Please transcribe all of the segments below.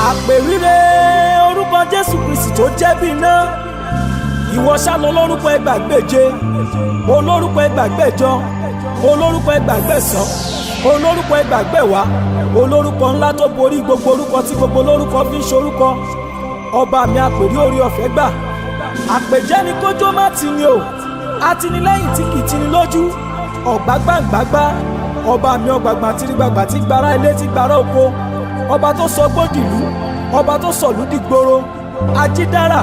àpèrire orúkọ Jésù Kristi tó jẹ́ bí iná. Ìwọ ṣá lọ lórúkọ ẹgbàgbéje, olórúkọ ẹgbàgbéjọ, olórúkọ ẹgbàgbésán, olórúkọ ẹgbàgbéwá, olórúkọ ńlá tó borí gbogbo orúkọ tí gbogbo olórúkọ fi ń ṣorúkọ. Ọba mi àpèrí orí ọ̀fẹ́ gbà. Àpèjẹ́ ni kójó má ti ni o, atinilẹ́yìn tí kì í tini lójú, ọ̀gbágbàǹgbàgbà. Ọba mi ọgbàgbà tìrìgbàgbà tí gbàrà ilé tí gbàrà oko. Ọba tó sọ gbòdìlú, ọba tó sọ̀lú dìgboro, ajídára,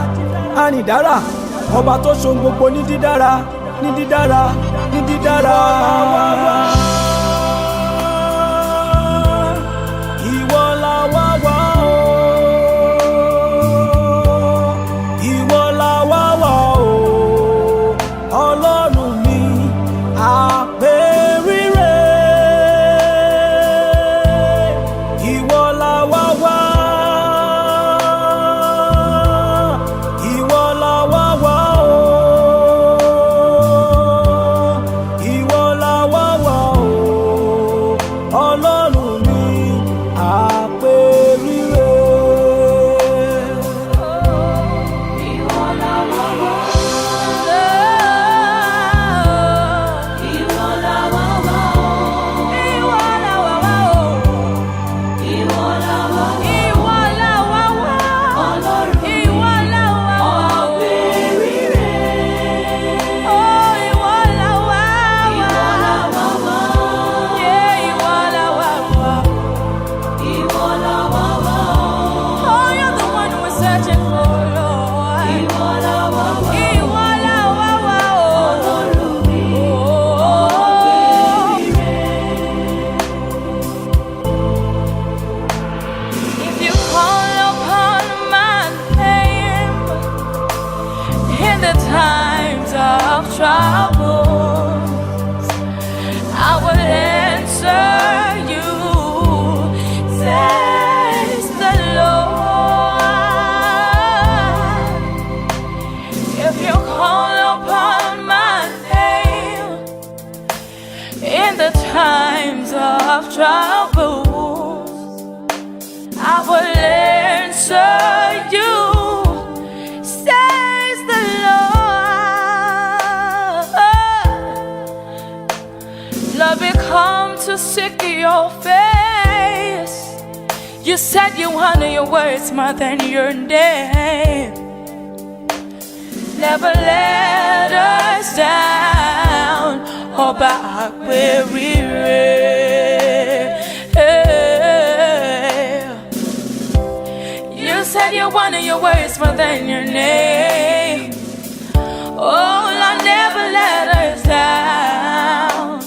arìndára, ọba tó ṣohun gbogbo ní dídára, ní dídára, ní dídára. Ìwọ la wá wá o, ìwọ la wá wá o, Ọlọ́run mi àpèrire. Ìwọ la wá wá, ìwọ la wá wá o, ìwọ la wá wá o, Ọlọ́run mi àpèrire. Ìwọ la wá wá, ìwọ la wá wá o, ìwọ la wá wá o, ìwọ la wá wá, ìwọ la wá wá, Ọlọ́run ìwọ la wá wá, àpèrire. Oh, ìwọ la wá wá, yeah, ìwọ la wá wá, ìwọ la wá wá. Oh, you're the one we're searching for, Lord. Ìwọ la wá wá, ìwọ la wá wá, Ọlọ́run mi àpèrire. If you call upon my name in the times of trouble, I will answer you, says the Lord. If you call upon my name in the times of trouble, I will answer you, says the Lord. Lord, we come to seek your face. You said you honor your words more than your name. Never let us down, Ọba àpèrire. You said you honor your words more than your name. Oh, Lord, never let us down,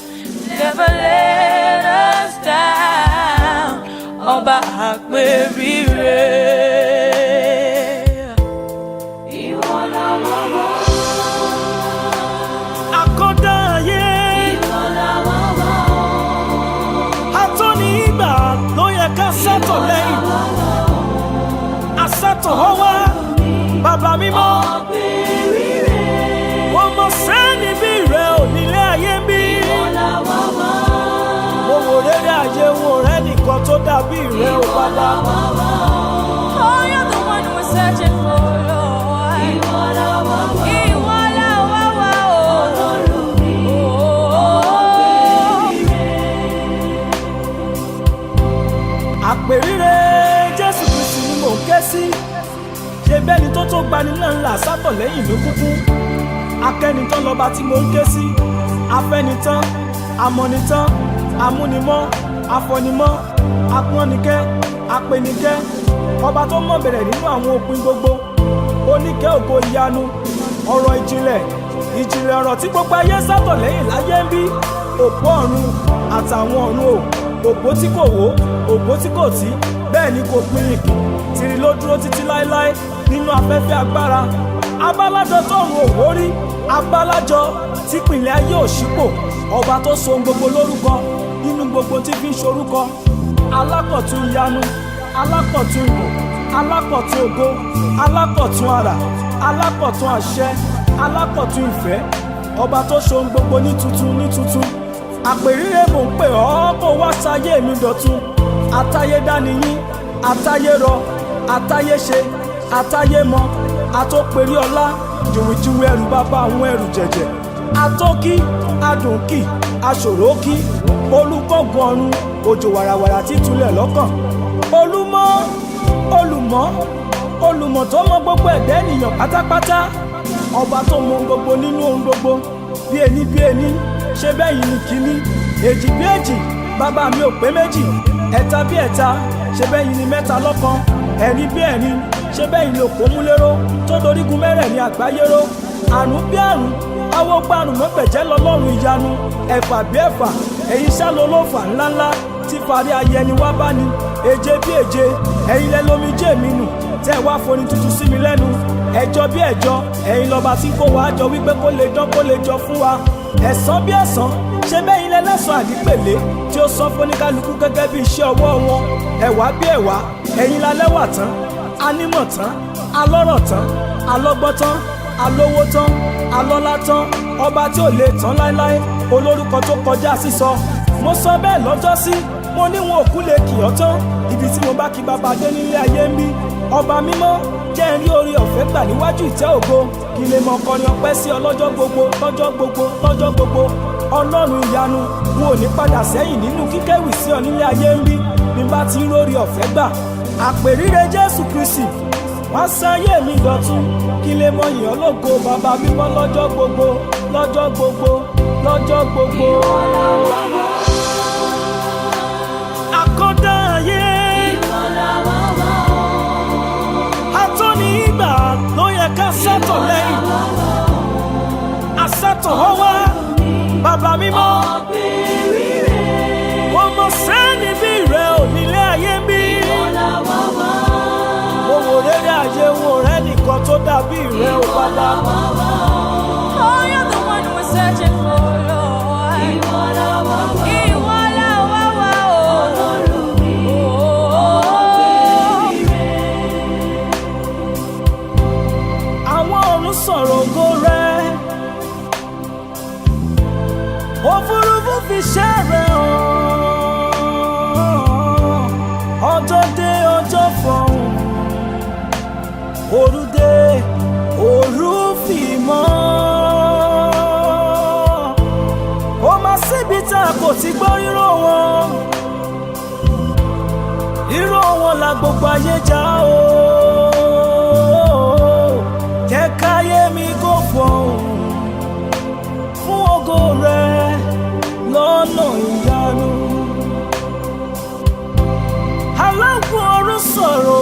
never let us down, Ọba àpèrire. Ìwọ la wá wá, Àkọ́dá ayé, ìwọ la wá wá, atóni ìgbà ló yẹ ká sátọ̀ lẹ́yìn. Àsátọ̀ wọ́n wá, bàbá mímọ́. àpèrire. Wọ́n mọ sẹ́ni bí rẹ̀ ò nílé ayé bí. Ìwọ la wá wá, Mo wò rere ayé wọn rẹ̀ nìkan tó dàbí rẹ̀ ò bàbá. oh, you're the one we're searching for, Lord. Ìwọ la wá wá, ìwọ la wá wá, Ọlọ́run mi àpèrire. Àpèrire Jésù Kristi ni mò ń ké sí. Ṣé bẹ́ni tó tó gbani náà ńlá sátọ̀ lẹ́yìn ló kúkú. Akẹ́nitán lọ́ba tí mò ń ké sí. Afẹ́nitán, amọ̀nitán, amúnimọ́, afọnimọ́, apọ́nikẹ́, apenikẹ́. Ọba tó mọ̀ bẹ̀rẹ̀ nínú àwọn òpin gbogbo. Oníkẹ́ ògo ìyanu, ọ̀rọ̀ ìjìnlẹ̀, ìjìnlẹ̀ ọ̀rọ̀ tí gbogbo ayé sátọ̀ lẹ́yìn láyé ń bí. Òpó ọ̀run àtàwọn ọ̀run o, òpó tí kò wó, òpó tí kò tí, bẹ́ẹ̀ ni kò pín ìkì. Tìrì ló dúró títí láéláé nínú afẹ́fẹ́ agbára. Abálájọ tọ̀run òwò rí, abálájọ típìnlẹ̀ ayé òṣìpò. Ọba tó so ohun gbogbo lórúkọ nínú gbogbo tí fi ń ṣorúkọ. Alákọ̀tun ìyanu, alákọ̀tun ìmọ̀, alákọ̀tun ògo, alákọ̀tun àrà, alákọ̀tun àṣẹ, alákọ̀tun ìfẹ́. Ọba tó so ohun gbogbo ní tuntun ní tuntun. Àpèrire mò ń pè ọ́ kó wá sáyé mi dọ̀tun. Àtayédá ni yín, àtayérọ, atáyéṣe atáyémọ atóperí ọlá jùwìjùwì ẹrù bàbá àwọn ẹrù jẹ̀jẹ̀ atókí adùnkì aṣòrókí olùkọ́gun ọ̀run òjò wàràwàrà títúlẹ̀ lọ́kàn olúmọ olùmọ̀ olùmọ̀ tó mọ gbogbo ẹ̀dá ènìyàn pátápátá ọba tó mọ ohun gbogbo nínú ohun gbogbo bí ení ṣe bẹ́yìn ní kíní èjì bí èjì bàbá mi ò pé méjì ẹ̀ta bí ẹ̀ta ṣe bẹ́yìn ní mẹ́ta lọ́kan ẹ̀rin bí ẹ̀rin ṣe bẹ́yìn ló kó múlẹ́rọ́ tó dorígun mẹ́rẹ̀ẹ̀rin àgbáyé ró àrùn bí àrùn awo parùn mọ́gbẹ̀jẹ́ lọ́lọ́run ìyanu ẹ̀fà bí ẹ̀fà ẹ̀yin ṣálo ló fà ńláńlá tí parí ayẹni wá bá ní èje bí èje ẹ̀yin lẹ lómi jẹ́ mi nù tẹ́ wá forin tuntun sí mi lẹ́nu ẹjọ́ bí ẹjọ́ ẹ̀yin lọ́ba tí kò wá jọ wípé kó lè dán kó lè jọ fún wa ẹ̀san bí ẹ̀san ṣe bẹ́yìn lẹ́lẹ́sàn àdípèlé tí ó sọ fún oníkálukú gẹ́gẹ́ bí iṣẹ́ ọwọ́ wọn ẹ̀wá bí ẹ̀wá ẹ̀yin lálẹ́wà tán anímọ̀ tán alọ́rọ̀ tán alọ́gbọ́n tán alówó tán alọ́lá tán ọba tí ò lè tán láéláé olórúkọ tó kọjá sísọ mo sọ bẹ́ẹ̀ lọ́jọ́sí mo ní wọn òkú lè kì ọ́ tán ibi tí mo bá kí bàbá dé nílé ayé ń bí ọba mímọ́ jẹ́ ń rí orí ọ̀fẹ́ gbà níwájú ìtẹ́ ògo kí lè mọ ọkọrin ọpẹ́ sí ọ lọ́jọ́ gbogbo lọ́jọ́ gbogbo lọ́jọ́ gbogbo ọlọ́run ìyanu n ò ní padà sẹ́yìn nínú kíkẹ́wì sí ọ nílé ayé ń bí bí bá ti ń rórí ọ̀fẹ́ gbà àpèrire Jésù Kristi wá sáyé mi dọ̀tun kí lè mọ ìyàn lógo bàbá mímọ́ lọ́jọ́ gbogbo lọ́jọ́ gbogbo lọ́jọ́ gbogbo. Akọ́dá ayé atọ́ni ìgbà ló yẹ ká sátọ̀ lẹ́yìn asátọ̀ ọwá bàbá mímọ́ ọmọ sẹ́ni bí rẹ̀ ò nílé ayé bí owó rere ayé wo rẹ̀ nìkan tó dàbí rẹ̀ ò bàbá. Oh, you're the one we're searching for, Lord. Ìwọ la wá wá, Ọlọ́run mi, àwọn ọ̀run sọ̀rọ̀ ògo rẹ̀ òfurufú fi ṣẹ́ rẹ̀ hàn ọjọ́ dé ọjọ́ fọ̀hún òru dé òru fi mọ́ ó máa síbi tá a kò ti gbọ́ irọ́ wọn la gbogbo ayé já o jẹ́ káyé mi kó fọ̀hún fún ògo rẹ̀ lọ́nà ìyanu aláwọ̀ ọ̀run sọ̀rọ̀